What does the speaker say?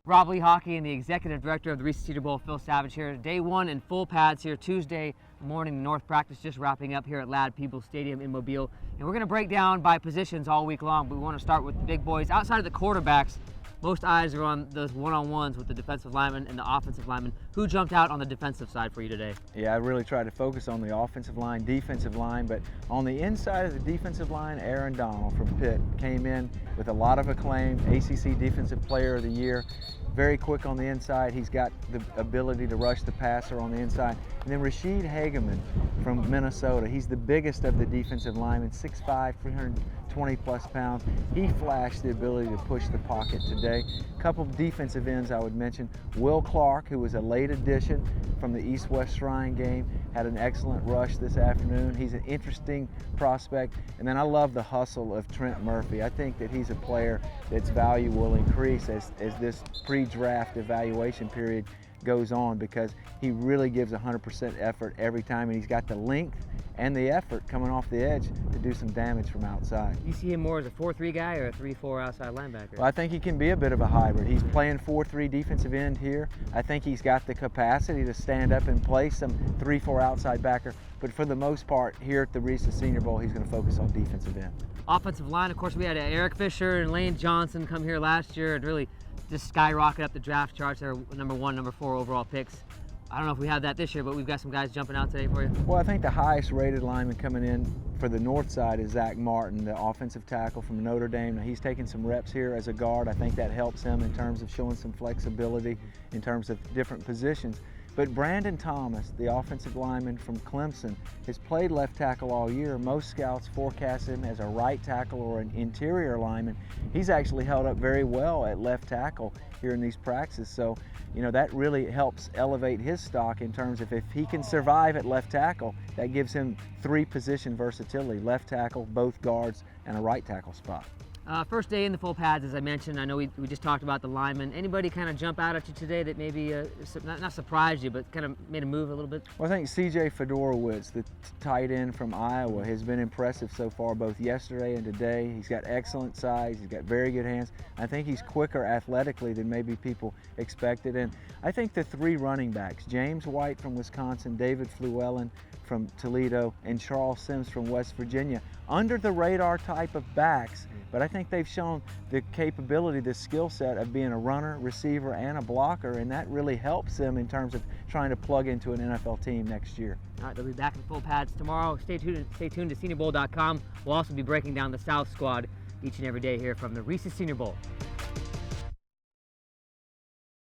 Rob Lee Hockey and the Executive Director of the Reese Senior Bowl, Phil Savage here. Day one in full pads here, Tuesday morning, North practice just wrapping up here at Ladd-Peebles Stadium in Mobile. And we're going to break down by positions all week long. We want to start with the big boys. Outside of the quarterbacks, most eyes are on those one-on-ones with the defensive linemen and the offensive linemen. Who jumped out on the defensive side for you today? Yeah, I really tried to focus on the offensive line, defensive line, but on the inside of the defensive line, Aaron Donald from Pitt came in with a lot of acclaim, ACC Defensive Player of the Year. Very quick on the inside. He's got the ability to rush the passer on the inside. And then Rashid Hageman from Minnesota. He's the biggest of the defensive linemen, 6'5", 320 plus pounds. He flashed the ability to push the pocket today. A couple of defensive ends I would mention. Will Clark, who was a late addition from the East-West Shrine game, had an excellent rush this afternoon. He's an interesting prospect. And then I love the hustle of Trent Murphy. I think that he's a player that's value will increase as this pre-draft evaluation period goes on, because he really gives 100% effort every time, and he's got the length and the effort coming off the edge to do some damage from outside. You see him more as a 4-3 guy or a 3-4 outside linebacker? Well, I think he can be a bit of a hybrid. He's playing 4-3 defensive end here. I think he's got the capacity to stand up and play some 3-4 outside backer, but for the most part here at the Reese Senior Bowl, he's going to focus on defensive end. Offensive line, of course, we had Eric Fisher and Lane Johnson come here last year and really just skyrocket up the draft charts. They're number 1, number 4 overall picks. I don't know if we have that this year, but we've got some guys jumping out today for you. Well, I think the highest rated lineman coming in for the north side is Zach Martin, the offensive tackle from Notre Dame. Now, he's taking some reps here as a guard. I think that helps him in terms of showing some flexibility in terms of different positions. But Brandon Thomas, the offensive lineman from Clemson, has played left tackle all year. Most scouts forecast him as a right tackle or an interior lineman. He's actually held up very well at left tackle here in these practices. So, you know, that really helps elevate his stock in terms of if he can survive at left tackle, that gives him 3 position versatility: left tackle, both guards, and a right tackle spot. First day in the full pads, as I mentioned. I know we just talked about the linemen. Anybody kind of jump out at you today that maybe not surprised you, but kind of made a move a little bit? Well, I think C.J. Fedorowicz, the tight end from Iowa, has been impressive so far, both yesterday and today. He's got excellent size. He's got very good hands. I think he's quicker athletically than maybe people expected. And I think the 3 running backs, James White from Wisconsin, David Fluellen from Toledo, and Charles Sims from West Virginia, under the radar type of backs, but I think they've shown the capability, the skill set of being a runner, receiver, and a blocker, and that really helps them in terms of trying to plug into an NFL team next year. All right, they'll be back in full pads tomorrow. Stay tuned to SeniorBowl.com. We'll also be breaking down the South squad each and every day here from the Reese Senior Bowl.